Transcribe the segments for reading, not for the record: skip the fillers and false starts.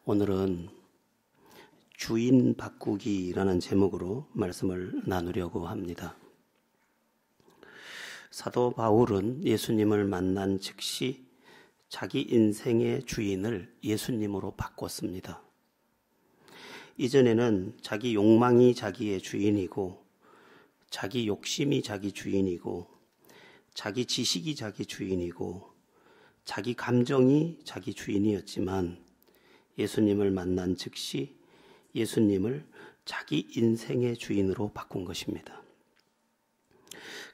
오늘은 주인 바꾸기라는 제목으로 말씀을 나누려고 합니다. 사도 바울은 예수님을 만난 즉시 자기 인생의 주인을 예수님으로 바꿨습니다. 이전에는 자기 욕망이 자기의 주인이고, 자기 욕심이 자기 주인이고, 자기 지식이 자기 주인이고, 자기 감정이 자기 주인이었지만 예수님을 만난 즉시 예수님을 자기 인생의 주인으로 바꾼 것입니다.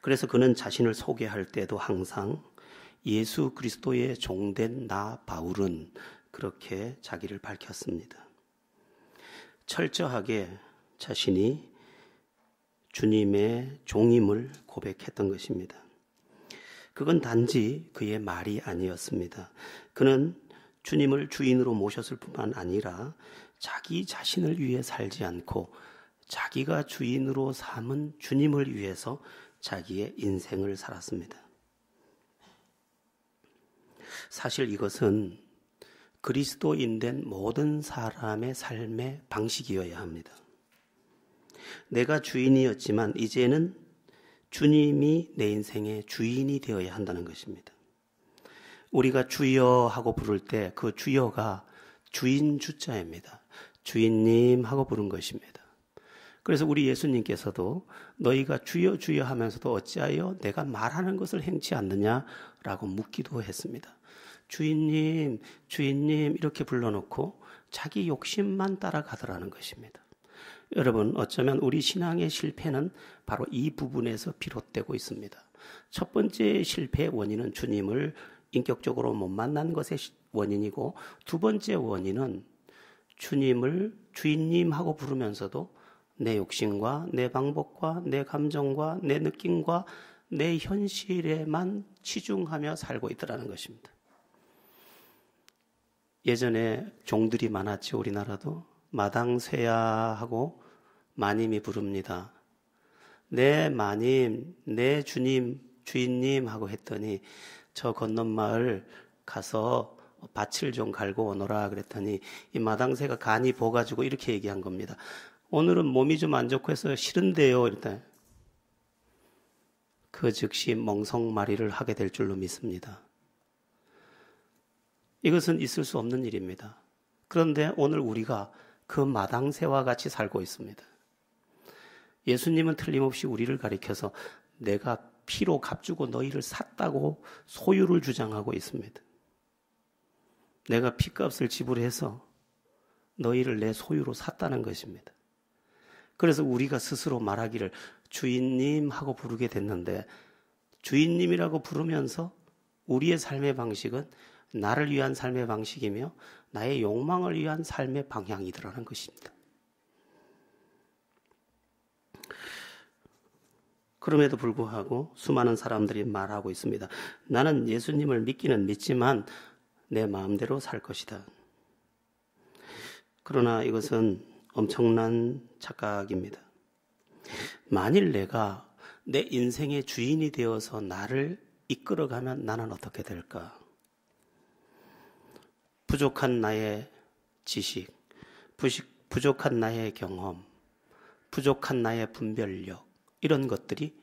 그래서 그는 자신을 소개할 때도 항상 예수 그리스도의 종된 나 바울은 그렇게 자기를 밝혔습니다. 철저하게 자신이 주님의 종임을 고백했던 것입니다. 그건 단지 그의 말이 아니었습니다. 그는 주님을 주인으로 모셨을 뿐만 아니라 자기 자신을 위해 살지 않고 자기가 주인으로 삼은 주님을 위해서 자기의 인생을 살았습니다. 사실 이것은 그리스도인 된 모든 사람의 삶의 방식이어야 합니다. 내가 주인이었지만 이제는 주님이 내 인생의 주인이 되어야 한다는 것입니다. 우리가 주여 하고 부를 때 그 주여가 주인 주자입니다. 주인님 하고 부른 것입니다. 그래서 우리 예수님께서도 너희가 주여 주여 하면서도 어찌하여 내가 말하는 것을 행치 않느냐라고 묻기도 했습니다. 주인님, 주인님 이렇게 불러놓고 자기 욕심만 따라가더라는 것입니다. 여러분, 어쩌면 우리 신앙의 실패는 바로 이 부분에서 비롯되고 있습니다. 첫 번째 실패의 원인은 주님을 인격적으로 못 만난 것의 원인이고, 두 번째 원인은 주님을 주인님 하고 부르면서도 내 욕심과 내 방법과 내 감정과 내 느낌과 내 현실에만 치중하며 살고 있더라는 것입니다. 예전에 종들이 많았죠. 우리나라도 마당쇠야 하고 마님이 부릅니다. 내 마님, 내 주님, 주인님 하고 했더니 저 건넌 마을 가서 밭을 좀 갈고 오너라 그랬더니 이 마당새가 간이 보가지고 이렇게 얘기한 겁니다. 오늘은 몸이 좀 안 좋고 해서 싫은데요. 이랬더니 그 즉시 멍석마리를 하게 될 줄로 믿습니다. 이것은 있을 수 없는 일입니다. 그런데 오늘 우리가 그 마당새와 같이 살고 있습니다. 예수님은 틀림없이 우리를 가리켜서 내가 피로 값주고 너희를 샀다고 소유를 주장하고 있습니다. 내가 피값을 지불해서 너희를 내 소유로 샀다는 것입니다. 그래서 우리가 스스로 말하기를 주인님 하고 부르게 됐는데, 주인님이라고 부르면서 우리의 삶의 방식은 나를 위한 삶의 방식이며 나의 욕망을 위한 삶의 방향이더라는 것입니다. 그럼에도 불구하고 수많은 사람들이 말하고 있습니다. 나는 예수님을 믿기는 믿지만 내 마음대로 살 것이다. 그러나 이것은 엄청난 착각입니다. 만일 내가 내 인생의 주인이 되어서 나를 이끌어가면 나는 어떻게 될까? 부족한 나의 지식, 부족한 나의 경험, 부족한 나의 분별력, 이런 것들이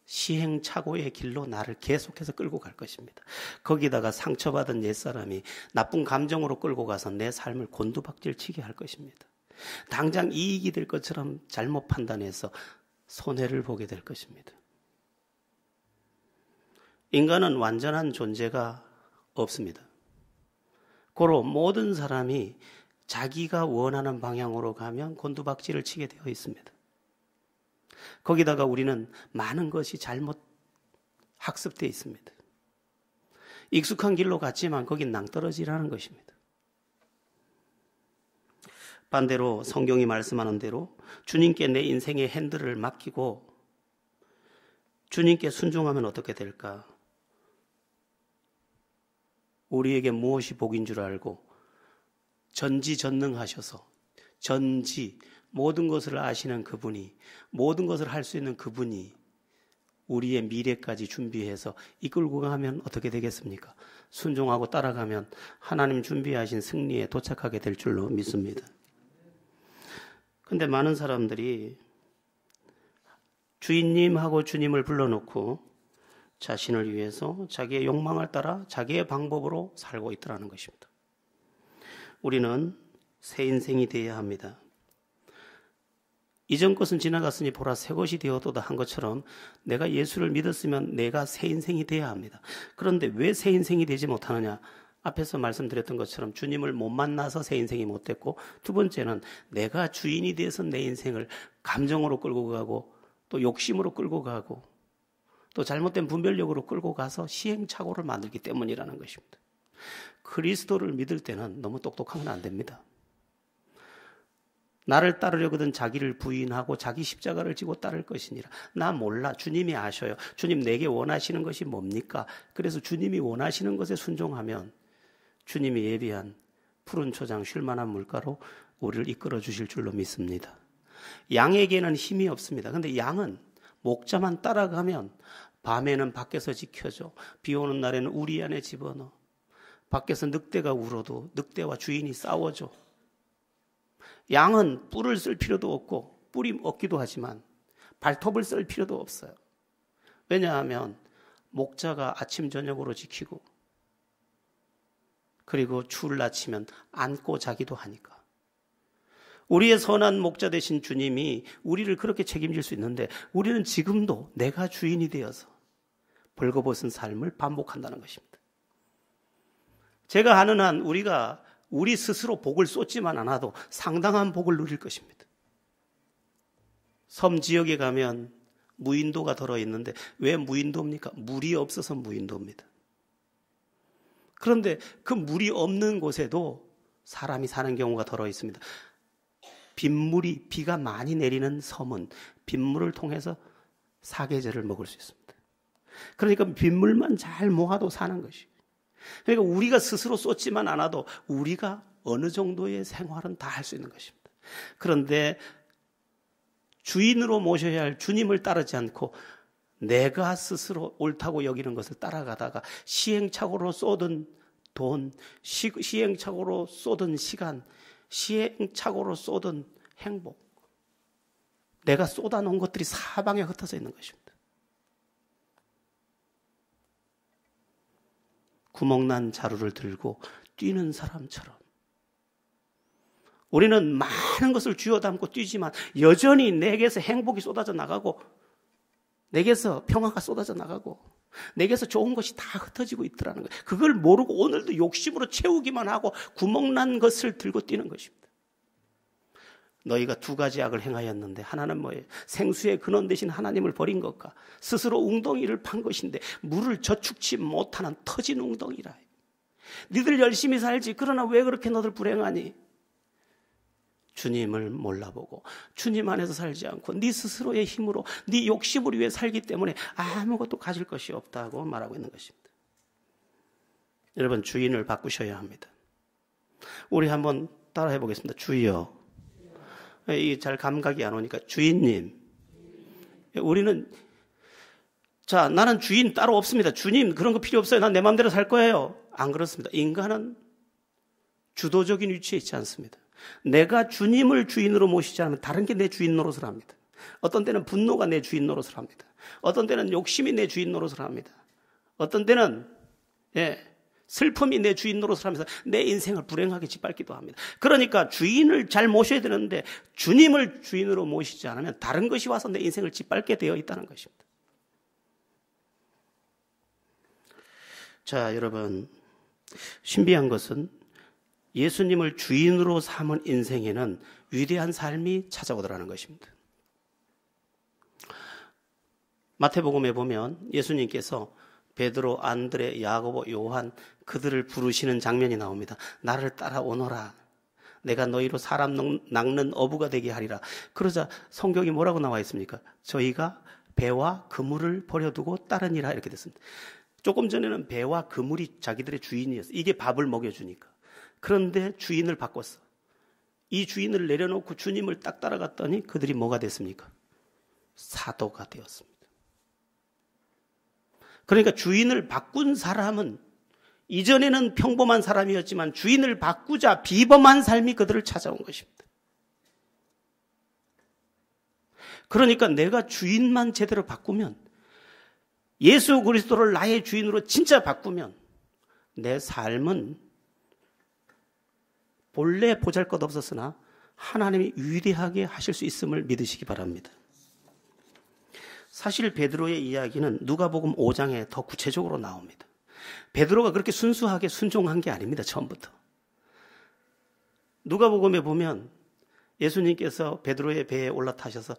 시행착오의 길로 나를 계속해서 끌고 갈 것입니다. 거기다가 상처받은 옛사람이 나쁜 감정으로 끌고 가서 내 삶을 곤두박질 치게 할 것입니다. 당장 이익이 될 것처럼 잘못 판단해서 손해를 보게 될 것입니다. 인간은 완전한 존재가 없습니다. 고로 모든 사람이 자기가 원하는 방향으로 가면 곤두박질을 치게 되어 있습니다. 거기다가 우리는 많은 것이 잘못 학습되어 있습니다. 익숙한 길로 갔지만 거긴 낭떠러지라는 것입니다. 반대로 성경이 말씀하는 대로 주님께 내 인생의 핸들을 맡기고 주님께 순종하면 어떻게 될까? 우리에게 무엇이 복인 줄 알고 전지전능하셔서 모든 것을 아시는 그분이, 모든 것을 할 수 있는 그분이 우리의 미래까지 준비해서 이끌고 가면 어떻게 되겠습니까? 순종하고 따라가면 하나님 준비하신 승리에 도착하게 될 줄로 믿습니다. 근데 많은 사람들이 주인님하고 주님을 불러놓고 자신을 위해서 자기의 욕망을 따라 자기의 방법으로 살고 있더라는 것입니다. 우리는 새 인생이 되어야 합니다. 이전 것은 지나갔으니 보라 새 것이 되었도다 한 것처럼 내가 예수를 믿었으면 내가 새 인생이 되어야 합니다. 그런데 왜 새 인생이 되지 못하느냐? 앞에서 말씀드렸던 것처럼 주님을 못 만나서 새 인생이 못 됐고, 두 번째는 내가 주인이 돼서 내 인생을 감정으로 끌고 가고 또 욕심으로 끌고 가고 또 잘못된 분별력으로 끌고 가서 시행착오를 만들기 때문이라는 것입니다. 그리스도를 믿을 때는 너무 똑똑하면 안 됩니다. 나를 따르려거든 자기를 부인하고 자기 십자가를 지고 따를 것이니라. 나 몰라. 주님이 아셔요. 주님 내게 원하시는 것이 뭡니까? 그래서 주님이 원하시는 것에 순종하면 주님이 예비한 푸른 초장 쉴 만한 물가로 우리를 이끌어 주실 줄로 믿습니다. 양에게는 힘이 없습니다. 근데 양은 목자만 따라가면 밤에는 밖에서 지켜줘. 비 오는 날에는 우리 안에 집어넣어. 밖에서 늑대가 울어도 늑대와 주인이 싸워줘. 양은 뿔을 쓸 필요도 없고 뿔이 없기도 하지만 발톱을 쓸 필요도 없어요. 왜냐하면 목자가 아침 저녁으로 지키고 그리고 추울 낮이면 안고 자기도 하니까. 우리의 선한 목자 되신 주님이 우리를 그렇게 책임질 수 있는데 우리는 지금도 내가 주인이 되어서 벌거벗은 삶을 반복한다는 것입니다. 제가 아는 한 우리가 우리 스스로 복을 쏟지만 않아도 상당한 복을 누릴 것입니다. 섬 지역에 가면 무인도가 들어있는데 왜 무인도입니까? 물이 없어서 무인도입니다. 그런데 그 물이 없는 곳에도 사람이 사는 경우가 들어있습니다. 빗물이 비가 많이 내리는 섬은 빗물을 통해서 사계절을 먹을 수 있습니다. 그러니까 빗물만 잘 모아도 사는 것이에요. 그러니까 우리가 스스로 쏟지만 않아도 우리가 어느 정도의 생활은 다 할 수 있는 것입니다. 그런데 주인으로 모셔야 할 주님을 따르지 않고 내가 스스로 옳다고 여기는 것을 따라가다가 시행착오로 쏟은 돈, 시행착오로 쏟은 시간, 시행착오로 쏟은 행복, 내가 쏟아놓은 것들이 사방에 흩어져 있는 것입니다. 구멍난 자루를 들고 뛰는 사람처럼 우리는 많은 것을 쥐어 담고 뛰지만 여전히 내게서 행복이 쏟아져 나가고 내게서 평화가 쏟아져 나가고 내게서 좋은 것이 다 흩어지고 있더라는 거예요. 그걸 모르고 오늘도 욕심으로 채우기만 하고 구멍난 것을 들고 뛰는 것입니다. 너희가 두 가지 악을 행하였는데 하나는 뭐예요? 생수의 근원 되신 하나님을 버린 것과 스스로 웅덩이를 판 것인데 물을 저축치 못하는 터진 웅덩이라. 니들 열심히 살지. 그러나 왜 그렇게 너들 불행하니? 주님을 몰라보고 주님 안에서 살지 않고 네 스스로의 힘으로 네 욕심을 위해 살기 때문에 아무것도 가질 것이 없다고 말하고 있는 것입니다. 여러분, 주인을 바꾸셔야 합니다. 우리 한번 따라 해보겠습니다. 주여. 이게 잘 감각이 안 오니까 주인님. 우리는 나는 주인 따로 없습니다. 주님 그런 거 필요 없어요. 난 내 마음대로 살 거예요. 안 그렇습니다. 인간은 주도적인 위치에 있지 않습니다. 내가 주님을 주인으로 모시지 않으면 다른 게 내 주인 노릇을 합니다. 어떤 때는 분노가 내 주인 노릇을 합니다. 어떤 때는 욕심이 내 주인 노릇을 합니다. 어떤 때는 슬픔이 내 주인 노릇을 하면서 내 인생을 불행하게 짓밟기도 합니다. 그러니까 주인을 잘 모셔야 되는데 주님을 주인으로 모시지 않으면 다른 것이 와서 내 인생을 짓밟게 되어 있다는 것입니다. 자, 여러분, 신비한 것은 예수님을 주인으로 삼은 인생에는 위대한 삶이 찾아오더라는 것입니다. 마태복음에 보면 예수님께서 베드로, 안드레, 야고보, 요한 그들을 부르시는 장면이 나옵니다. 나를 따라오너라. 내가 너희로 사람 낚는 어부가 되게 하리라. 그러자 성경이 뭐라고 나와 있습니까? 저희가 배와 그물을 버려두고 따르니라 이렇게 됐습니다. 조금 전에는 배와 그물이 자기들의 주인이었어요. 이게 밥을 먹여주니까. 그런데 주인을 바꿨어. 이 주인을 내려놓고 주님을 딱 따라갔더니 그들이 뭐가 됐습니까? 사도가 되었습니다. 그러니까 주인을 바꾼 사람은 이전에는 평범한 사람이었지만 주인을 바꾸자 비범한 삶이 그들을 찾아온 것입니다. 그러니까 내가 주인만 제대로 바꾸면, 예수 그리스도를 나의 주인으로 진짜 바꾸면 내 삶은 본래 보잘것없었으나 하나님이 위대하게 하실 수 있음을 믿으시기 바랍니다. 사실 베드로의 이야기는 누가복음 5장에 더 구체적으로 나옵니다. 베드로가 그렇게 순수하게 순종한 게 아닙니다. 처음부터. 누가복음에 보면 예수님께서 베드로의 배에 올라타셔서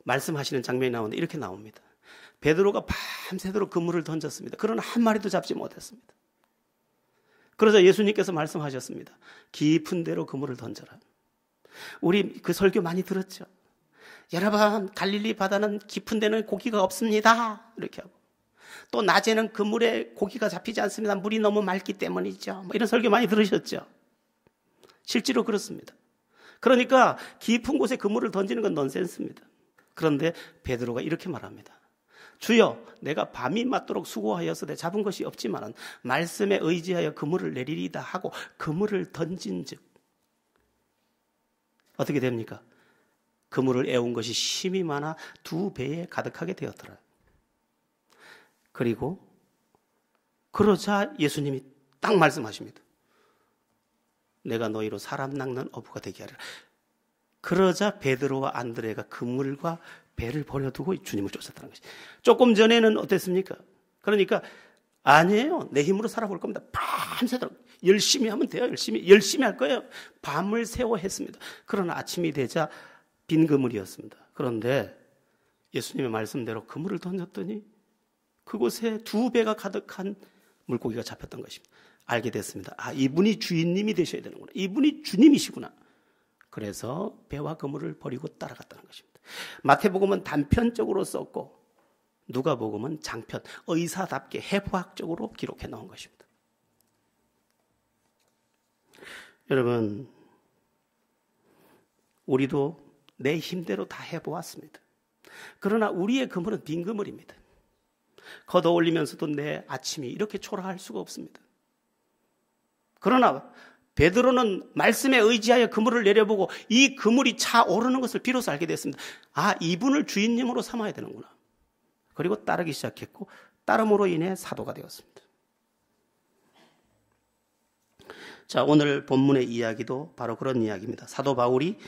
말씀하시는 장면이 나오는데 이렇게 나옵니다. 베드로가 밤새도록 그물을 던졌습니다. 그러나 한 마리도 잡지 못했습니다. 그러자 예수님께서 말씀하셨습니다. 깊은 데로 그물을 던져라. 우리 그 설교 많이 들었죠. 여러분, 갈릴리 바다는 깊은 데는 고기가 없습니다. 이렇게 하고, 또 낮에는 그물에 고기가 잡히지 않습니다. 물이 너무 맑기 때문이죠. 이런 설교 많이 들으셨죠. 실제로 그렇습니다. 그러니까 깊은 곳에 그물을 던지는 건 넌센스입니다. 그런데 베드로가 이렇게 말합니다. 주여, 내가 밤이 맞도록 수고하여서 잡은 것이 없지만 말씀에 의지하여 그물을 내리리다 하고 그물을 던진즉 어떻게 됩니까? 그물을 애운 것이 심이 많아 2배에 가득하게 되었더라. 그리고 그러자 예수님이 딱 말씀하십니다. 내가 너희로 사람 낚는 어부가 되게 하리라. 그러자 베드로와 안드레가 그물과 배를 버려두고 주님을 쫓았다는 것이. 조금 전에는 어땠습니까? 그러니까 아니에요. 내 힘으로 살아볼 겁니다. 밤새도록 열심히 하면 돼요. 열심히 할 거예요. 밤을 새워 했습니다. 그러나 아침이 되자 빈 그물이었습니다. 그런데 예수님의 말씀대로 그물을 던졌더니 그곳에 2배가 가득한 물고기가 잡혔던 것입니다. 알게 됐습니다. 아, 이분이 주인님이 되셔야 되는구나. 이분이 주님이시구나. 그래서 배와 그물을 버리고 따라갔다는 것입니다. 마태복음은 단편적으로 썼고 누가복음은 장편, 의사답게 해부학적으로 기록해 놓은 것입니다. 여러분, 우리도 내 힘대로 다 해보았습니다. 그러나 우리의 그물은 빈 그물입니다. 걷어 올리면서도 내 아침이 이렇게 초라할 수가 없습니다. 그러나 베드로는 말씀에 의지하여 그물을 내려보고 이 그물이 차오르는 것을 비로소 알게 됐습니다. 아, 이분을 주인님으로 삼아야 되는구나. 그리고 따르기 시작했고 따름으로 인해 사도가 되었습니다. 자, 오늘 본문의 이야기도 바로 그런 이야기입니다. 사도 바울이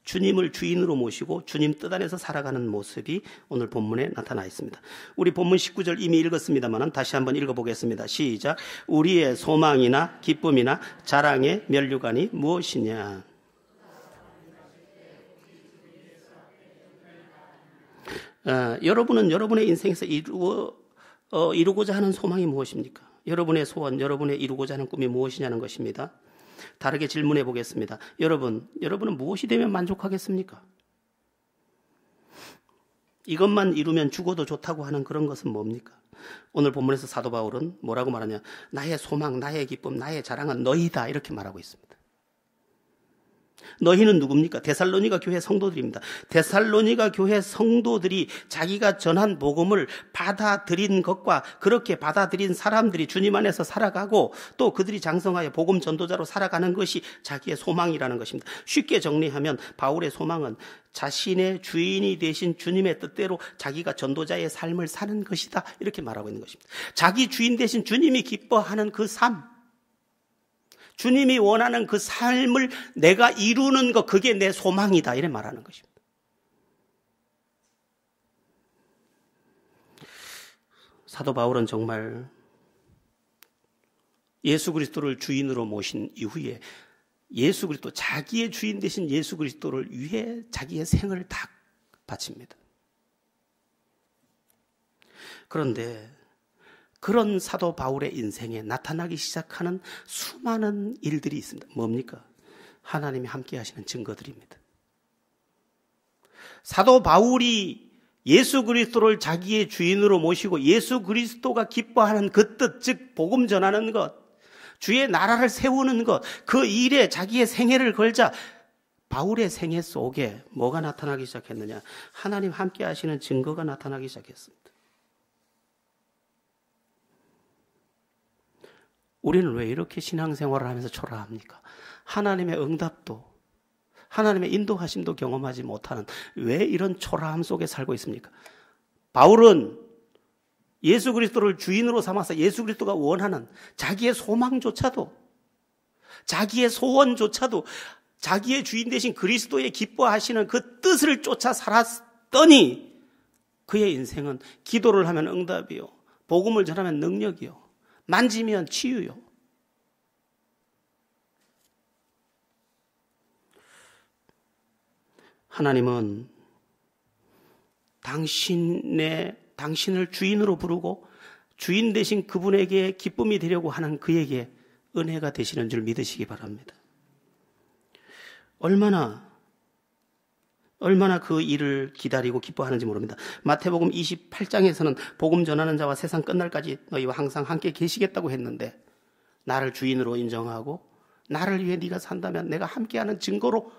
주님을 주인으로 모시고 주님 뜻 안에서 살아가는 모습이 오늘 본문에 나타나 있습니다. 우리 본문 19절 이미 읽었습니다만 다시 한번 읽어보겠습니다. 시작. 우리의 소망이나 기쁨이나 자랑의 면류관이 무엇이냐. 여러분은 여러분의 인생에서 이루고자 하는 소망이 무엇입니까? 여러분의 소원, 여러분의 이루고자 하는 꿈이 무엇이냐는 것입니다. 다르게 질문해 보겠습니다. 여러분은 무엇이 되면 만족하겠습니까? 이것만 이루면 죽어도 좋다고 하는 그런 것은 뭡니까? 오늘 본문에서 사도 바울은 뭐라고 말하냐? 나의 소망, 나의 기쁨, 나의 자랑은 너희다 이렇게 말하고 있습니다. 너희는 누굽니까? 데살로니가 교회 성도들입니다. 데살로니가 교회 성도들이 자기가 전한 복음을 받아들인 것과 그렇게 받아들인 사람들이 주님 안에서 살아가고 또 그들이 장성하여 복음 전도자로 살아가는 것이 자기의 소망이라는 것입니다. 쉽게 정리하면 바울의 소망은 자신의 주인이 되신 주님의 뜻대로 자기가 전도자의 삶을 사는 것이다 이렇게 말하고 있는 것입니다. 자기 주인 되신 주님이 기뻐하는 그 삶, 주님이 원하는 그 삶을 내가 이루는 것, 그게 내 소망이다 이렇게 말하는 것입니다. 사도 바울은 정말 예수 그리스도를 주인으로 모신 이후에 예수 그리스도, 자기의 주인 되신 예수 그리스도를 위해 자기의 생을 다 바칩니다. 그런데 그런 사도 바울의 인생에 나타나기 시작하는 수많은 일들이 있습니다. 뭡니까? 하나님이 함께 하시는 증거들입니다. 사도 바울이 예수 그리스도를 자기의 주인으로 모시고 예수 그리스도가 기뻐하는 그 뜻, 즉 복음 전하는 것, 주의 나라를 세우는 것, 그 일에 자기의 생애를 걸자 바울의 생애 속에 뭐가 나타나기 시작했느냐? 하나님 함께 하시는 증거가 나타나기 시작했습니다. 우리는 왜 이렇게 신앙생활을 하면서 초라합니까? 하나님의 응답도 하나님의 인도하심도 경험하지 못하는 왜 이런 초라함 속에 살고 있습니까? 바울은 예수 그리스도를 주인으로 삼아서 예수 그리스도가 원하는 자기의 소망조차도, 자기의 소원조차도 자기의 주인 되신 그리스도의 기뻐하시는 그 뜻을 쫓아 살았더니 그의 인생은 기도를 하면 응답이요, 복음을 전하면 능력이요, 만지면 치유요. 하나님은 당신을 주인으로 부르고 주인 되신 그분에게 기쁨이 되려고 하는 그에게 은혜가 되시는 줄 믿으시기 바랍니다. 얼마나 그 일을 기다리고 기뻐하는지 모릅니다. 마태복음 28장에서는 복음 전하는 자와 세상 끝날까지 너희와 항상 함께 계시겠다고 했는데 나를 주인으로 인정하고 나를 위해 네가 산다면 내가 함께하는 증거로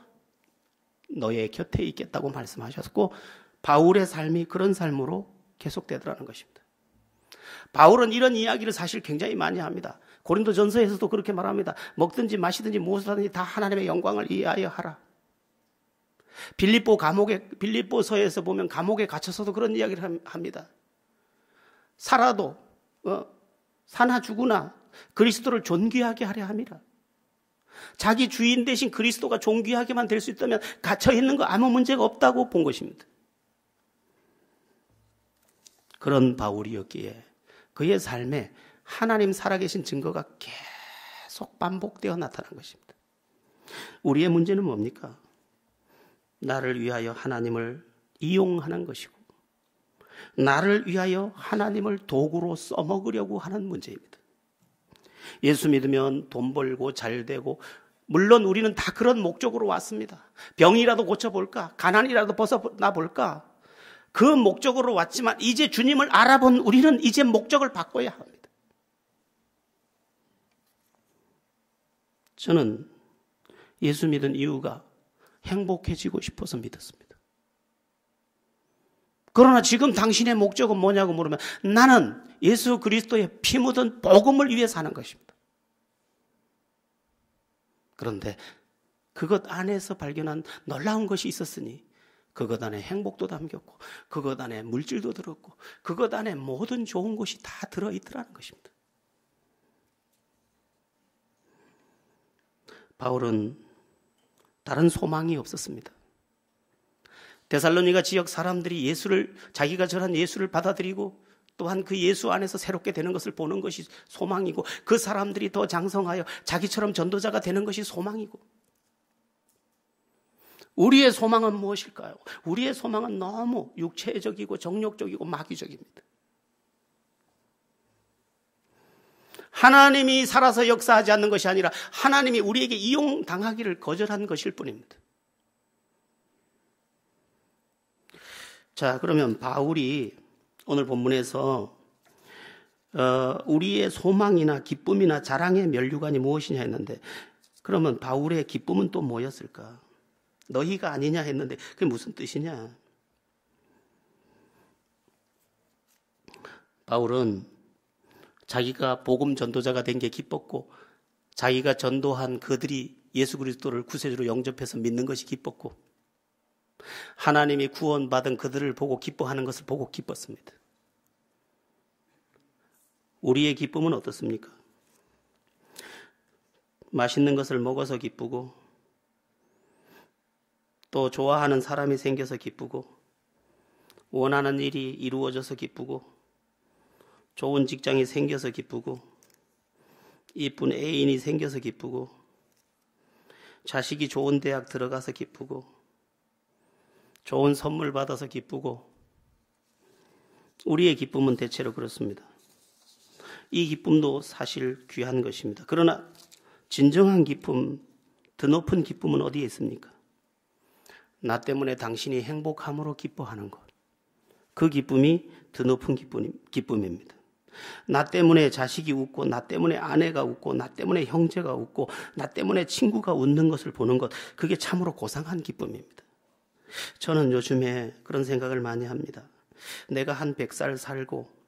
너의 곁에 있겠다고 말씀하셨고, 바울의 삶이 그런 삶으로 계속되더라는 것입니다. 바울은 이런 이야기를 사실 굉장히 많이 합니다. 고린도전서에서도 그렇게 말합니다. 먹든지 마시든지 무엇을 하든지 다 하나님의 영광을 위하여 하라. 빌립보서에서 보면 감옥에 갇혀서도 그런 이야기를 합니다. 살아도 사나 죽으나 그리스도를 존귀하게 하려 합니다. 자기 주인 대신 그리스도가 존귀하게만 될 수 있다면 갇혀 있는 거 아무 문제가 없다고 본 것입니다. 그런 바울이었기에 그의 삶에 하나님 살아계신 증거가 계속 반복되어 나타난 것입니다. 우리의 문제는 뭡니까? 나를 위하여 하나님을 이용하는 것이고 나를 위하여 하나님을 도구로 써먹으려고 하는 문제입니다. 예수 믿으면 돈 벌고 잘 되고, 물론 우리는 다 그런 목적으로 왔습니다. 병이라도 고쳐볼까? 가난이라도 벗어나볼까? 그 목적으로 왔지만 이제 주님을 알아본 우리는 이제 목적을 바꿔야 합니다. 저는 예수 믿은 이유가 행복해지고 싶어서 믿었습니다. 그러나 지금 당신의 목적은 뭐냐고 물으면 나는 예수 그리스도의 피 묻은 복음을 위해 사는 것입니다. 그런데 그것 안에서 발견한 놀라운 것이 있었으니 그것 안에 행복도 담겼고 그것 안에 물질도 들었고 그것 안에 모든 좋은 것이 다 들어있더라는 것입니다. 바울은 다른 소망이 없었습니다. 데살로니가 지역 사람들이 자기가 전한 예수를 받아들이고 또한 그 예수 안에서 새롭게 되는 것을 보는 것이 소망이고, 그 사람들이 더 장성하여 자기처럼 전도자가 되는 것이 소망이고, 우리의 소망은 무엇일까요? 우리의 소망은 너무 육체적이고 정욕적이고 마귀적입니다. 하나님이 살아서 역사하지 않는 것이 아니라 하나님이 우리에게 이용당하기를 거절한 것일 뿐입니다. 자, 그러면 바울이 오늘 본문에서 우리의 소망이나 기쁨이나 자랑의 면류관이 무엇이냐 했는데, 그러면 바울의 기쁨은 또 뭐였을까? 너희가 아니냐 했는데 그게 무슨 뜻이냐? 바울은 자기가 복음 전도자가 된 게 기뻤고, 자기가 전도한 그들이 예수 그리스도를 구세주로 영접해서 믿는 것이 기뻤고, 하나님이 구원받은 그들을 보고 기뻐하는 것을 보고 기뻤습니다. 우리의 기쁨은 어떻습니까? 맛있는 것을 먹어서 기쁘고, 또 좋아하는 사람이 생겨서 기쁘고, 원하는 일이 이루어져서 기쁘고, 좋은 직장이 생겨서 기쁘고, 이쁜 애인이 생겨서 기쁘고, 자식이 좋은 대학 들어가서 기쁘고, 좋은 선물 받아서 기쁘고, 우리의 기쁨은 대체로 그렇습니다. 이 기쁨도 사실 귀한 것입니다. 그러나 진정한 기쁨, 더 높은 기쁨은 어디에 있습니까? 나 때문에 당신이 행복함으로 기뻐하는 것. 그 기쁨이 더 높은 기쁨입니다. 나 때문에 자식이 웃고, 나 때문에 아내가 웃고, 나 때문에 형제가 웃고, 나 때문에 친구가 웃는 것을 보는 것, 그게 참으로 고상한 기쁨입니다. 저는 요즘에 그런 생각을 많이 합니다. 내가 한 100살 살고,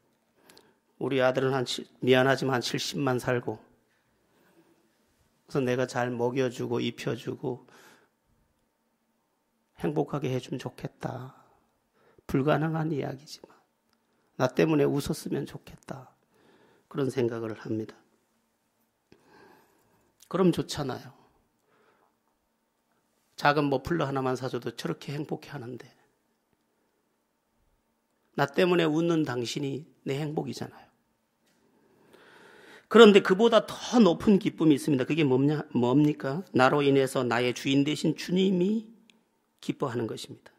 우리 아들은 미안하지만 한 70만 살고, 그래서 내가 잘 먹여주고 입혀주고 행복하게 해주면 좋겠다. 불가능한 이야기지만 나 때문에 웃었으면 좋겠다. 그런 생각을 합니다. 그럼 좋잖아요. 작은 머플러 하나만 사줘도 저렇게 행복해 하는데 나 때문에 웃는 당신이 내 행복이잖아요. 그런데 그보다 더 높은 기쁨이 있습니다. 그게 뭡니까? 나로 인해서 나의 주인 되신 주님이 기뻐하는 것입니다.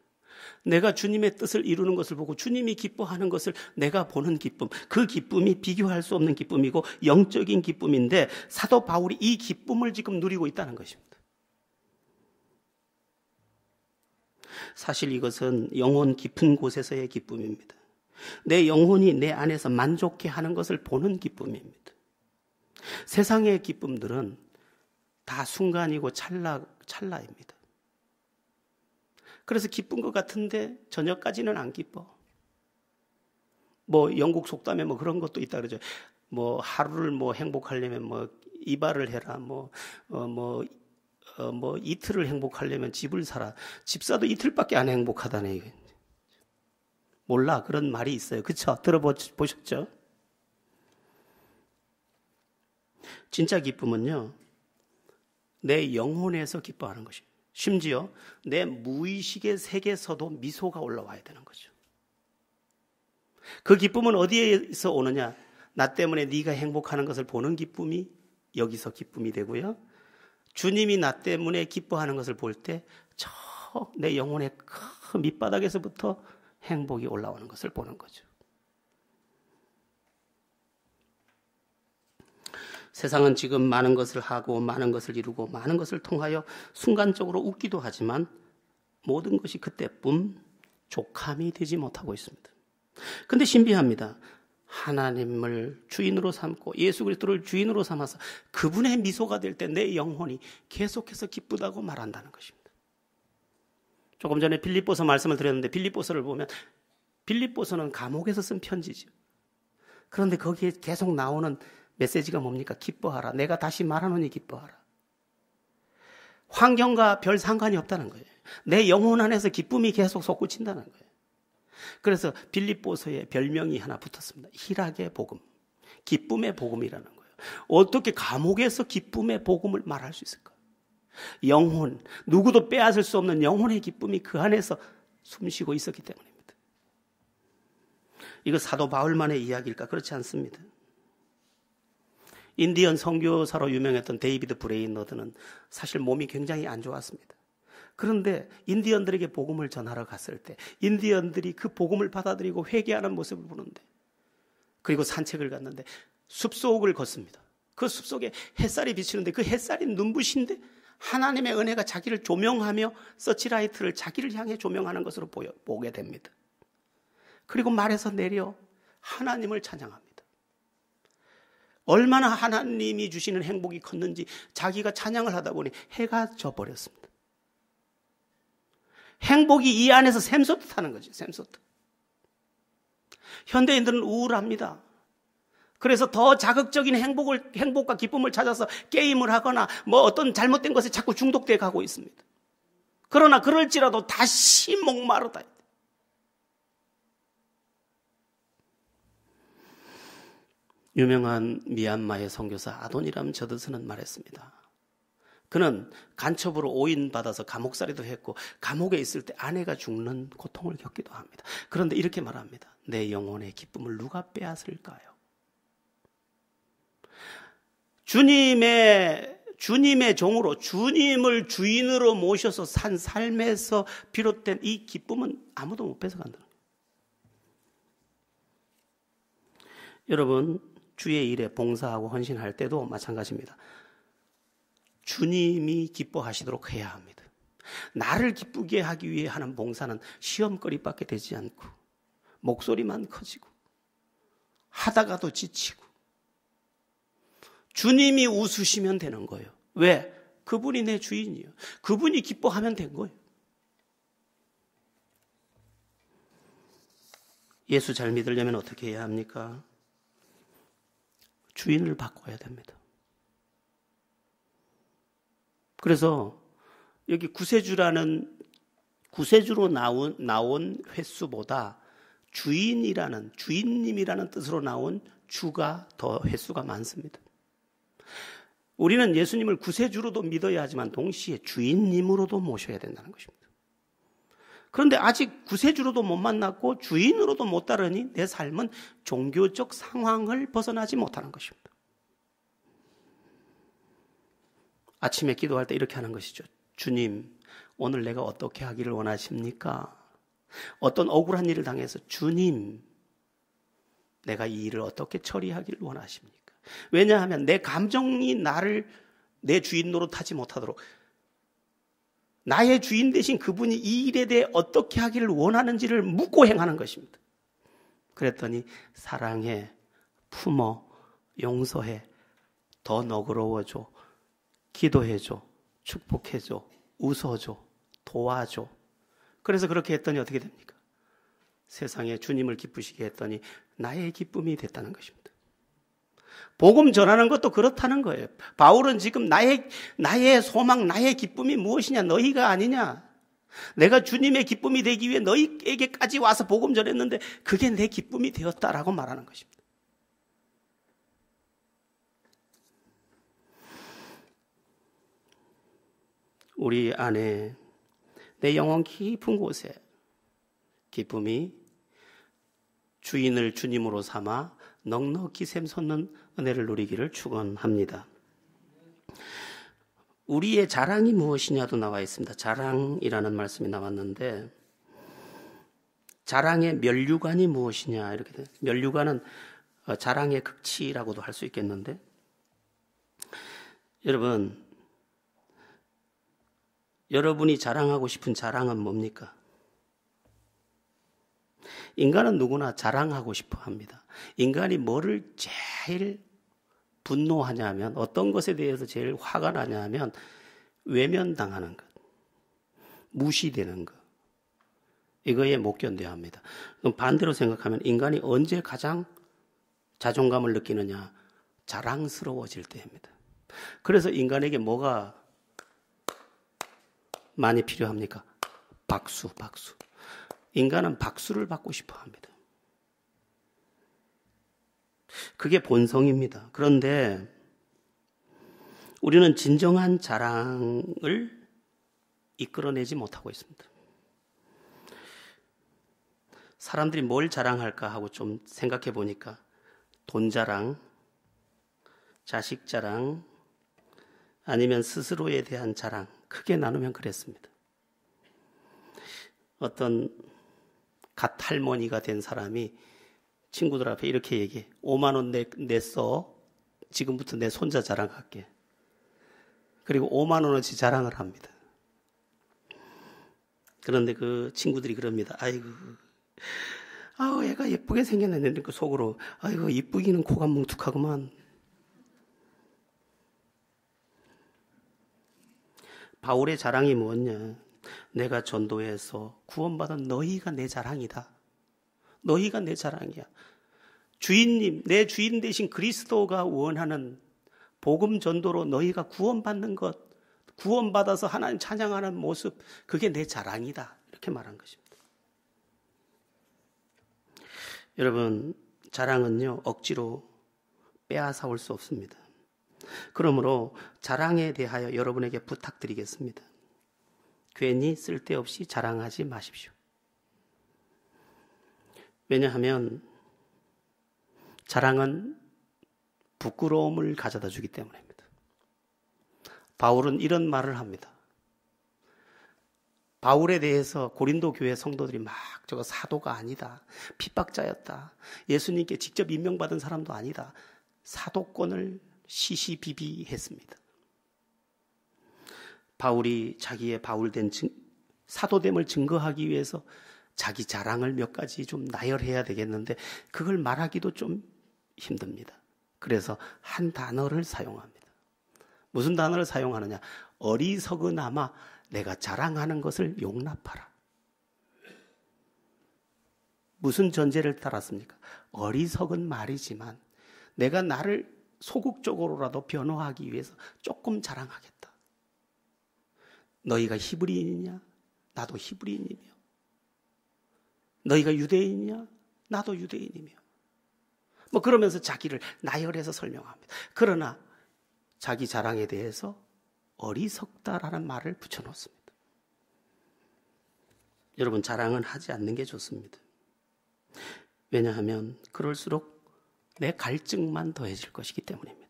내가 주님의 뜻을 이루는 것을 보고 주님이 기뻐하는 것을 내가 보는 기쁨, 그 기쁨이 비교할 수 없는 기쁨이고 영적인 기쁨인데 사도 바울이 이 기쁨을 지금 누리고 있다는 것입니다. 사실 이것은 영혼 깊은 곳에서의 기쁨입니다. 내 영혼이 내 안에서 만족해 하는 것을 보는 기쁨입니다. 세상의 기쁨들은 다 순간이고 찰나입니다. 그래서 기쁜 것 같은데 저녁까지는 안 기뻐. 뭐 영국 속담에 뭐 그런 것도 있다 그러죠. 뭐 하루를 뭐 행복하려면 뭐 이발을 해라. 뭐 이틀을 행복하려면 집을 사라. 집사도 이틀밖에 안 행복하다네. 몰라. 그런 말이 있어요. 그렇죠? 들어보셨죠? 진짜 기쁨은요. 내 영혼에서 기뻐하는 것이에요. 심지어 내 무의식의 세계에서도 미소가 올라와야 되는 거죠. 그 기쁨은 어디에서 오느냐? 나 때문에 네가 행복하는 것을 보는 기쁨이 여기서 기쁨이 되고요. 주님이 나 때문에 기뻐하는 것을 볼 때 저 내 영혼의 큰 밑바닥에서부터 행복이 올라오는 것을 보는 거죠. 세상은 지금 많은 것을 하고 많은 것을 이루고 많은 것을 통하여 순간적으로 웃기도 하지만 모든 것이 그때뿐 족함이 되지 못하고 있습니다. 그런데 신비합니다. 하나님을 주인으로 삼고 예수 그리스도를 주인으로 삼아서 그분의 미소가 될 때 내 영혼이 계속해서 기쁘다고 말한다는 것입니다. 조금 전에 빌립보서 말씀을 드렸는데 빌립보서를 보면 빌립보서는 감옥에서 쓴 편지죠. 그런데 거기에 계속 나오는 메시지가 뭡니까? 기뻐하라. 내가 다시 말하노니 기뻐하라. 환경과 별 상관이 없다는 거예요. 내 영혼 안에서 기쁨이 계속 솟구친다는 거예요. 그래서 빌립보서에 별명이 하나 붙었습니다. 희락의 복음, 기쁨의 복음이라는 거예요. 어떻게 감옥에서 기쁨의 복음을 말할 수 있을까? 영혼, 누구도 빼앗을 수 없는 영혼의 기쁨이 그 안에서 숨쉬고 있었기 때문입니다. 이거 사도 바울만의 이야기일까? 그렇지 않습니다. 인디언 선교사로 유명했던 데이비드 브레이너드는 사실 몸이 굉장히 안 좋았습니다. 그런데 인디언들에게 복음을 전하러 갔을 때 인디언들이 그 복음을 받아들이고 회개하는 모습을 보는데, 그리고 산책을 갔는데 숲속을 걷습니다. 그 숲속에 햇살이 비치는데 그 햇살이 눈부신데 하나님의 은혜가 자기를 조명하며 서치라이트를 자기를 향해 조명하는 것으로 보게 됩니다. 그리고 말에서 내려 하나님을 찬양합니다. 얼마나 하나님이 주시는 행복이 컸는지 자기가 찬양을 하다 보니 해가 져버렸습니다. 행복이 이 안에서 샘솟듯 하는 거죠. 샘솟듯. 현대인들은 우울합니다. 그래서 더 자극적인 행복과 기쁨을 찾아서 게임을 하거나 뭐 어떤 잘못된 것에 자꾸 중독돼 가고 있습니다. 그러나 그럴지라도 다시 목마르다. 유명한 미얀마의 선교사 아도니람 저드스는 말했습니다. 그는 간첩으로 오인받아서 감옥살이도 했고 감옥에 있을 때 아내가 죽는 고통을 겪기도 합니다. 그런데 이렇게 말합니다. 내 영혼의 기쁨을 누가 빼앗을까요? 주님의 종으로 주님을 주인으로 모셔서 산 삶에서 비롯된 이 기쁨은 아무도 못 뺏어간다는 거예요. 여러분, 주의 일에 봉사하고 헌신할 때도 마찬가지입니다. 주님이 기뻐하시도록 해야 합니다. 나를 기쁘게 하기 위해 하는 봉사는 시험거리밖에 되지 않고 목소리만 커지고 하다가도 지치고 주님이 웃으시면 되는 거예요. 왜? 그분이 내 주인이에요. 그분이 기뻐하면 된 거예요. 예수 잘 믿으려면 어떻게 해야 합니까? 주인을 바꿔야 됩니다. 그래서 여기 구세주로 나온 횟수보다 주인님이라는 뜻으로 나온 주가 더 횟수가 많습니다. 우리는 예수님을 구세주로도 믿어야 하지만 동시에 주인님으로도 모셔야 된다는 것입니다. 그런데 아직 구세주로도 못 만났고 주인으로도 못 따르니 내 삶은 종교적 상황을 벗어나지 못하는 것입니다. 아침에 기도할 때 이렇게 하는 것이죠. 주님, 오늘 내가 어떻게 하기를 원하십니까? 어떤 억울한 일을 당해서 주님, 내가 이 일을 어떻게 처리하기를 원하십니까? 왜냐하면 내 감정이 나를 내 주인 노릇하지 못하도록 나의 주인 대신 그분이 이 일에 대해 어떻게 하기를 원하는지를 묻고 행하는 것입니다. 그랬더니 사랑해, 품어, 용서해, 더 너그러워져, 기도해줘, 축복해줘, 웃어줘, 도와줘. 그래서 그렇게 했더니 어떻게 됩니까? 세상에 주님을 기쁘시게 했더니 나의 기쁨이 됐다는 것입니다. 복음 전하는 것도 그렇다는 거예요. 바울은 지금 나의 소망, 나의 기쁨이 무엇이냐? 너희가 아니냐? 내가 주님의 기쁨이 되기 위해 너희에게까지 와서 복음 전했는데 그게 내 기쁨이 되었다라고 말하는 것입니다. 우리 안에 내 영혼 깊은 곳에 기쁨이 주인을 주님으로 삼아 넉넉히 샘솟는 은혜를 누리기를 축원합니다. 우리의 자랑이 무엇이냐도 나와 있습니다. 자랑이라는 말씀이 나왔는데 자랑의 면류관이 무엇이냐 이렇게 돼요. 면류관은 자랑의 극치라고도 할 수 있겠는데 여러분이 자랑하고 싶은 자랑은 뭡니까? 인간은 누구나 자랑하고 싶어 합니다. 인간이 뭐를 제일 분노하냐면 어떤 것에 대해서 제일 화가 나냐면 외면당하는 것, 무시되는 것, 이거에 못 견뎌야 합니다. 그럼 반대로 생각하면 인간이 언제 가장 자존감을 느끼느냐? 자랑스러워질 때입니다. 그래서 인간에게 뭐가 많이 필요합니까? 박수. 인간은 박수를 받고 싶어 합니다. 그게 본성입니다. 그런데 우리는 진정한 자랑을 이끌어내지 못하고 있습니다. 사람들이 뭘 자랑할까 하고 좀 생각해 보니까 돈 자랑, 자식 자랑, 아니면 스스로에 대한 자랑, 크게 나누면 그랬습니다. 어떤 갓 할머니가 된 사람이 친구들 앞에 이렇게 얘기해. 5만 원 냈어. 지금부터 내 손자 자랑할게. 그리고 5만 원어치 자랑을 합니다. 그런데 그 친구들이 그럽니다. 아이고, 애가 예쁘게 생겼네. 그 속으로, 아이고, 이쁘기는 코가 뭉툭하구만. 바울의 자랑이 뭐냐? 내가 전도해서 구원받은 너희가 내 자랑이다. 너희가 내 자랑이야. 주인님, 내 주인 대신 그리스도가 원하는 복음 전도로 너희가 구원받는 것, 구원받아서 하나님 찬양하는 모습, 그게 내 자랑이다. 이렇게 말한 것입니다. 여러분, 자랑은요, 억지로 빼앗아올 수 없습니다. 그러므로 자랑에 대하여 여러분에게 부탁드리겠습니다. 괜히 쓸데없이 자랑하지 마십시오. 왜냐하면 자랑은 부끄러움을 가져다 주기 때문입니다. 바울은 이런 말을 합니다. 바울에 대해서 고린도 교회 성도들이 막 저거 사도가 아니다. 핍박자였다. 예수님께 직접 임명받은 사람도 아니다. 사도권을 시시비비했습니다. 바울이 자기의 사도됨을 증거하기 위해서 자기 자랑을 몇 가지 좀 나열해야 되겠는데 그걸 말하기도 좀 힘듭니다. 그래서 한 단어를 사용합니다. 무슨 단어를 사용하느냐? 어리석으나마 내가 자랑하는 것을 용납하라. 무슨 전제를 따랐습니까? 어리석은 말이지만 내가 나를 소극적으로라도 변호하기 위해서 조금 자랑하겠다. 너희가 히브리인이냐? 나도 히브리인이며. 너희가 유대인이냐? 나도 유대인이며. 뭐 그러면서 자기를 나열해서 설명합니다. 그러나 자기 자랑에 대해서 어리석다라는 말을 붙여놓습니다. 여러분, 자랑은 하지 않는 게 좋습니다. 왜냐하면 그럴수록 내 갈증만 더해질 것이기 때문입니다.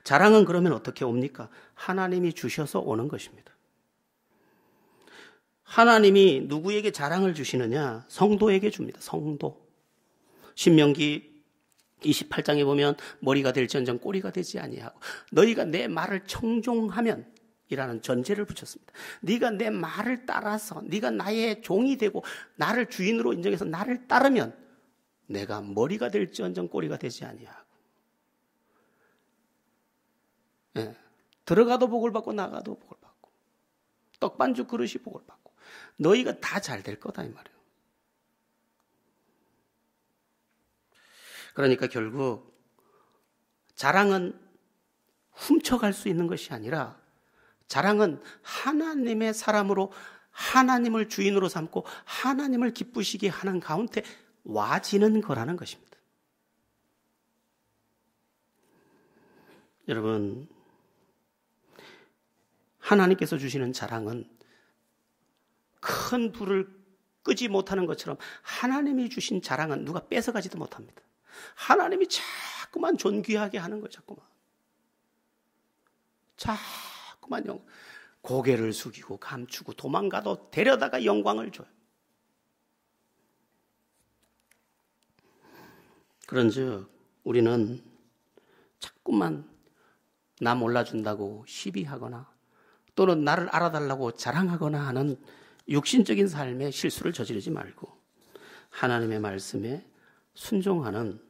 자랑은 그러면 어떻게 옵니까? 하나님이 주셔서 오는 것입니다. 하나님이 누구에게 자랑을 주시느냐? 성도에게 줍니다. 성도. 신명기 28장에 보면 머리가 될지언정 꼬리가 되지 아니하고 너희가 내 말을 청종하면 이라는 전제를 붙였습니다. 네가 내 말을 따라서 네가 나의 종이 되고 나를 주인으로 인정해서 나를 따르면 내가 머리가 될지언정 꼬리가 되지 아니하고 들어가도 복을 받고 나가도 복을 받고 떡반죽 그릇이 복을 받고 너희가 다 잘 될 거다 이 말이에요. 그러니까 결국 자랑은 훔쳐갈 수 있는 것이 아니라 자랑은 하나님의 사람으로 하나님을 주인으로 삼고 하나님을 기쁘시게 하는 가운데 와지는 거라는 것입니다. 여러분, 하나님께서 주시는 자랑은 큰 불을 끄지 못하는 것처럼 하나님이 주신 자랑은 누가 뺏어가지도 못합니다. 하나님이 자꾸만 존귀하게 하는 거예요. 자꾸만 고개를 숙이고 감추고 도망가도 데려다가 영광을 줘요. 그런즉 우리는 자꾸만 나 몰라준다고 시비하거나 또는 나를 알아달라고 자랑하거나 하는 육신적인 삶의 실수를 저지르지 말고 하나님의 말씀에 순종하는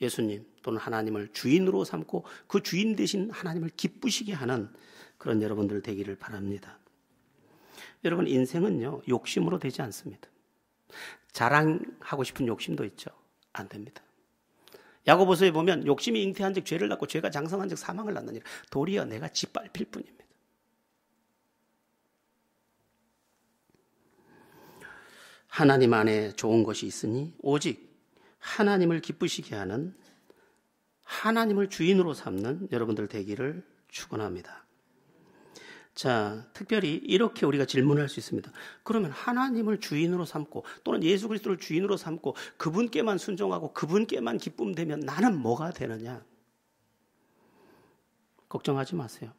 예수님 또는 하나님을 주인으로 삼고 그 주인 대신 하나님을 기쁘시게 하는 그런 여러분들 되기를 바랍니다. 여러분, 인생은요 욕심으로 되지 않습니다. 자랑하고 싶은 욕심도 있죠. 안 됩니다. 야고보서에 보면 욕심이 잉태한 즉 죄를 낳고 죄가 장성한 즉 사망을 낳느니라. 도리어 내가 짓밟힐 뿐입니다. 하나님 안에 좋은 것이 있으니 오직 하나님을 기쁘시게 하는 하나님을 주인으로 삼는 여러분들 되기를 축원합니다. 자, 특별히 이렇게 우리가 질문할 수 있습니다. 그러면 하나님을 주인으로 삼고 또는 예수 그리스도를 주인으로 삼고 그분께만 순종하고 그분께만 기쁨 되면 나는 뭐가 되느냐? 걱정하지 마세요.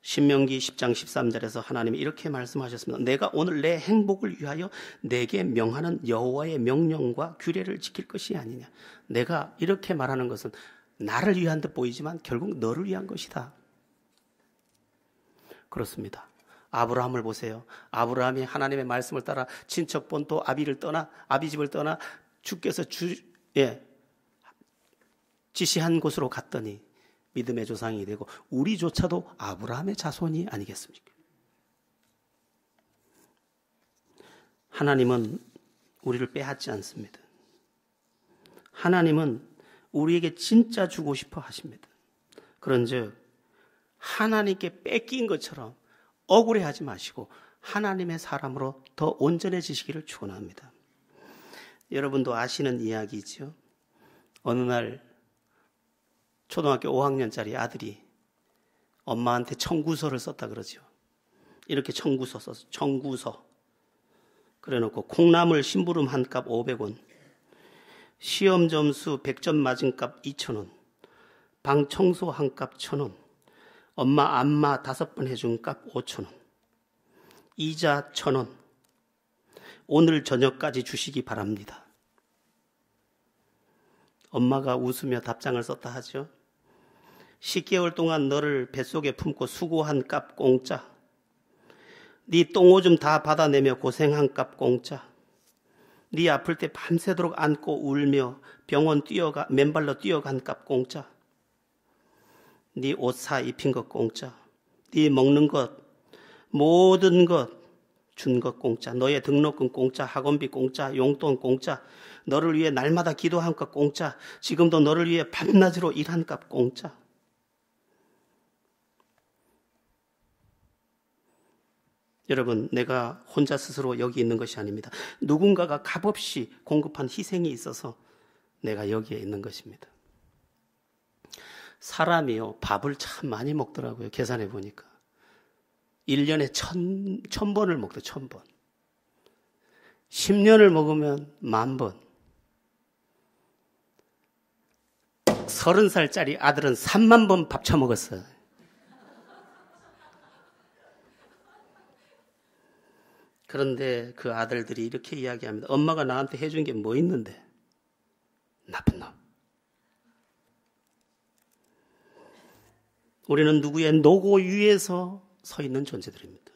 신명기 10장 13절에서 하나님이 이렇게 말씀하셨습니다. 내가 오늘 내 행복을 위하여 내게 명하는 여호와의 명령과 규례를 지킬 것이 아니냐. 내가 이렇게 말하는 것은 나를 위한 듯 보이지만 결국 너를 위한 것이다. 그렇습니다. 아브라함을 보세요. 아브라함이 하나님의 말씀을 따라 친척 본토 아비를 떠나 아비집을 떠나 주께서 지시한 곳으로 갔더니 믿음의 조상이 되고 우리조차도 아브라함의 자손이 아니겠습니까? 하나님은 우리를 빼앗지 않습니다. 하나님은 우리에게 진짜 주고 싶어 하십니다. 그런즉 하나님께 뺏긴 것처럼 억울해하지 마시고 하나님의 사람으로 더 온전해지시기를 축원합니다. 여러분도 아시는 이야기죠. 어느 날 초등학교 5학년짜리 아들이 엄마한테 청구서를 썼다 그러죠. 이렇게 청구서 썼어요. 청구서. 그래놓고 콩나물 심부름 한 값 500원, 시험 점수 100점 맞은 값 2,000원, 방 청소 한 값 1,000원, 엄마 안마 5번 해준 값 5,000원, 이자 1,000원, 오늘 저녁까지 주시기 바랍니다. 엄마가 웃으며 답장을 썼다 하죠. 10개월 동안 너를 뱃속에 품고 수고한 값 공짜. 네 똥오줌 다 받아내며 고생한 값 공짜. 네 아플 때 밤새도록 안고 울며 병원 맨발로 뛰어간 값 공짜. 네 옷 사 입힌 것 공짜. 네 먹는 것 모든 것 준 것 공짜. 너의 등록금 공짜. 학원비 공짜. 용돈 공짜. 너를 위해 날마다 기도한 것 공짜. 지금도 너를 위해 밤낮으로 일한 값 공짜. 여러분, 내가 혼자 스스로 여기 있는 것이 아닙니다. 누군가가 값없이 공급한 희생이 있어서 내가 여기에 있는 것입니다. 사람이요, 밥을 참 많이 먹더라고요. 계산해 보니까. 1년에 1000번을 먹더, 1000번. 10년을 먹으면 10,000번. 30살짜리 아들은 30,000번 밥 처먹었어요. 그런데 그 아들들이 이렇게 이야기합니다. 엄마가 나한테 해준 게 뭐 있는데? 나쁜 놈. 우리는 누구의 노고 위에서 서 있는 존재들입니다.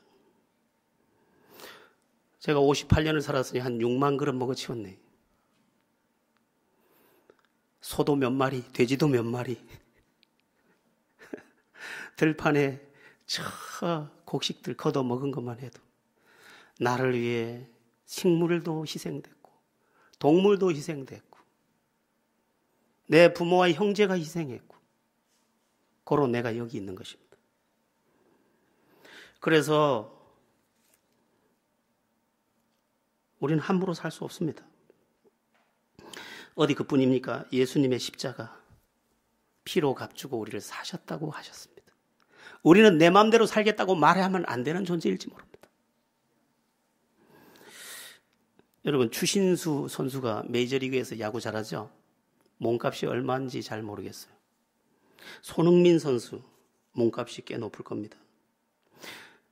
제가 58년을 살았으니 한 6만 그릇 먹어치웠네. 소도 몇 마리, 돼지도 몇 마리. 들판에 저 곡식들 걷어 먹은 것만 해도 나를 위해 식물도 희생됐고 동물도 희생됐고 내 부모와 형제가 희생했고 고로 내가 여기 있는 것입니다. 그래서 우리는 함부로 살 수 없습니다. 어디 그뿐입니까? 예수님의 십자가 피로 값주고 우리를 사셨다고 하셨습니다. 우리는 내 마음대로 살겠다고 말하면 안 되는 존재일지 모릅니다. 여러분, 추신수 선수가 메이저리그에서 야구 잘하죠? 몸값이 얼마인지 잘 모르겠어요. 손흥민 선수 몸값이 꽤 높을 겁니다.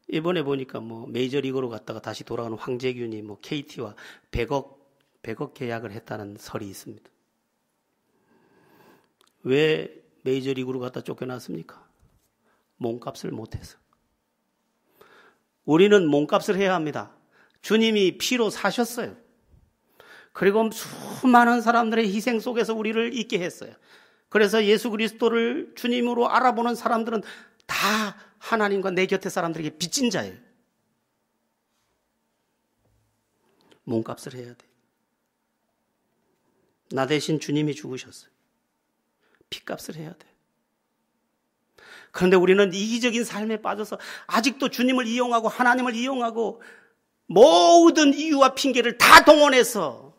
이번에 보니까 메이저리그로 갔다가 다시 돌아오는 황재균이 KT와 100억 계약을 했다는 설이 있습니다. 왜 메이저리그로 갔다 쫓겨났습니까? 몸값을 못해서. 우리는 몸값을 해야 합니다. 주님이 피로 사셨어요. 그리고 수많은 사람들의 희생 속에서 우리를 있게 했어요. 그래서 예수 그리스도를 주님으로 알아보는 사람들은 다 하나님과 내 곁에 사람들에게 빚진 자예요. 몸값을 해야 돼요. 나 대신 주님이 죽으셨어요. 피값을 해야 돼요. 그런데 우리는 이기적인 삶에 빠져서 아직도 주님을 이용하고 하나님을 이용하고 모든 이유와 핑계를 다 동원해서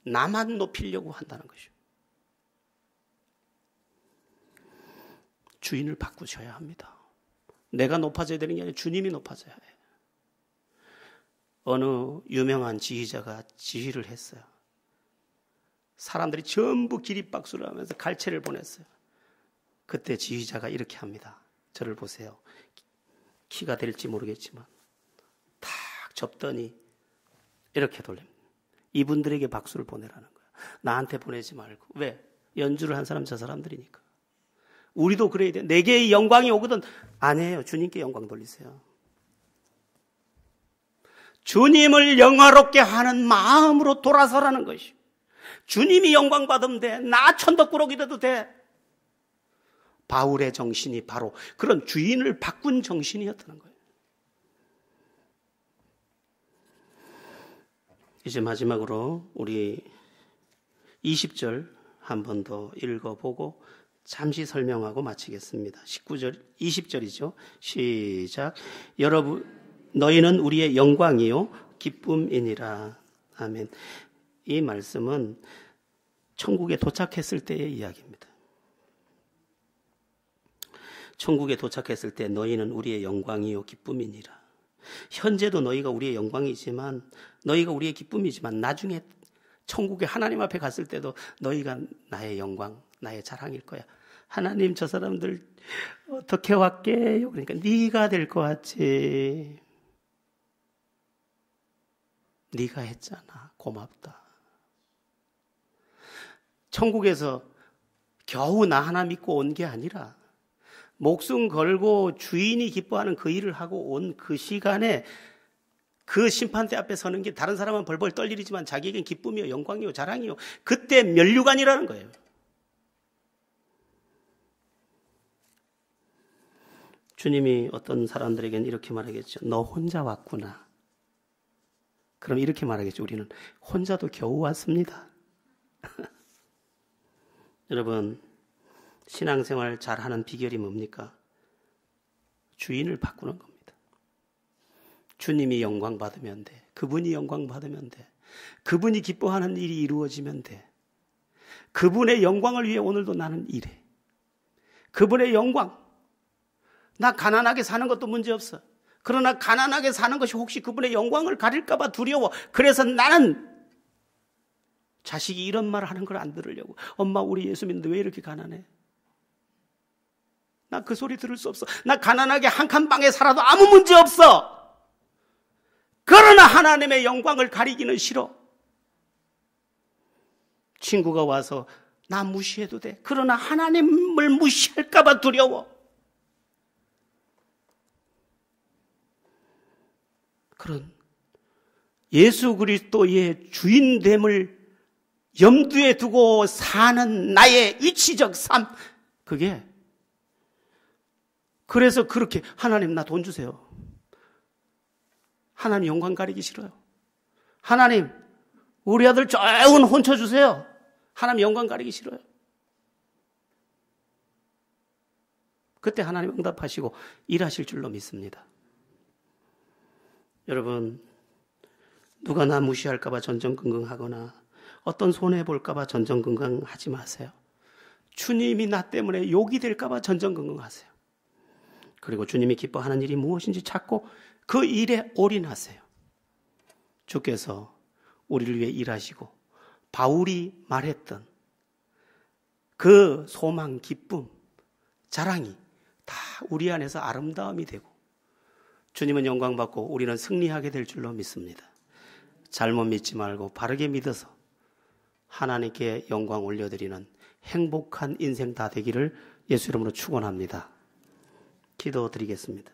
나만 높이려고 한다는 것이죠. 주인을 바꾸셔야 합니다. 내가 높아져야 되는 게 아니라 주님이 높아져야 해요. 어느 유명한 지휘자가 지휘를 했어요. 사람들이 전부 기립박수를 하면서 갈채를 보냈어요. 그때 지휘자가 이렇게 합니다. 저를 보세요. 키가 될지 모르겠지만 탁 접더니 이렇게 돌립니다. 이분들에게 박수를 보내라는 거야. 나한테 보내지 말고. 왜? 연주를 한 사람 저 사람들이니까. 우리도 그래야 돼. 내게 영광이 오거든. 아니에요. 주님께 영광 돌리세요. 주님을 영화롭게 하는 마음으로 돌아서라는 것이. 주님이 영광 받으면 돼. 나 천덕꾸러기 돼도 돼. 바울의 정신이 바로 그런 주인을 바꾼 정신이었다는 거예요. 이제 마지막으로 우리 20절 한 번 더 읽어보고 잠시 설명하고 마치겠습니다. 19절, 20절이죠. 시작. 여러분, 너희는 우리의 영광이요 기쁨이니라. 아멘. 이 말씀은 천국에 도착했을 때의 이야기입니다. 천국에 도착했을 때 너희는 우리의 영광이요 기쁨이니라. 현재도 너희가 우리의 영광이지만, 너희가 우리의 기쁨이지만 나중에 천국에 하나님 앞에 갔을 때도 너희가 나의 영광, 나의 자랑일 거야. 하나님, 저 사람들 어떻게 왔게요? 그러니까 네가 될 것 같지. 네가 했잖아. 고맙다. 천국에서 겨우 나 하나 믿고 온 게 아니라 목숨 걸고 주인이 기뻐하는 그 일을 하고 온 그 시간에 그 심판대 앞에 서는 게 다른 사람은 벌벌 떨 일이지만 자기에겐 기쁨이요 영광이요 자랑이요. 그때 면류관이라는 거예요. 주님이 어떤 사람들에게는 이렇게 말하겠죠. 너 혼자 왔구나. 그럼 이렇게 말하겠죠. 우리는 혼자도 겨우 왔습니다. 여러분, 신앙생활 잘하는 비결이 뭡니까? 주인을 바꾸는 겁니다. 주님이 영광 받으면 돼. 그분이 영광 받으면 돼. 그분이 기뻐하는 일이 이루어지면 돼. 그분의 영광을 위해 오늘도 나는 일해. 그분의 영광. 나 가난하게 사는 것도 문제없어. 그러나 가난하게 사는 것이 혹시 그분의 영광을 가릴까 봐 두려워. 그래서 나는 자식이 이런 말을 하는 걸 안 들으려고. 엄마, 우리 예수 믿는데 왜 이렇게 가난해? 나 그 소리 들을 수 없어. 나 가난하게 한 칸 방에 살아도 아무 문제 없어. 그러나 하나님의 영광을 가리기는 싫어. 친구가 와서 나 무시해도 돼. 그러나 하나님을 무시할까 봐 두려워. 그런 예수 그리스도의 주인됨을 염두에 두고 사는 나의 위치적 삶, 그게 그래서 그렇게 하나님 나 돈 주세요. 하나님 영광 가리기 싫어요. 하나님 우리 아들 좋은 혼처 주세요. 하나님 영광 가리기 싫어요. 그때 하나님 응답하시고 일하실 줄로 믿습니다. 여러분, 누가 나 무시할까 봐 전전긍긍하거나 어떤 손해볼까 봐 전전긍긍하지 마세요. 주님이 나 때문에 욕이 될까 봐 전전긍긍하세요. 그리고 주님이 기뻐하는 일이 무엇인지 찾고 그 일에 올인하세요. 주께서 우리를 위해 일하시고 바울이 말했던 그 소망, 기쁨, 자랑이 다 우리 안에서 아름다움이 되고 주님은 영광받고 우리는 승리하게 될 줄로 믿습니다. 잘못 믿지 말고 바르게 믿어서 하나님께 영광 올려드리는 행복한 인생 다 되기를 예수 이름으로 축원합니다. 기도드리겠습니다.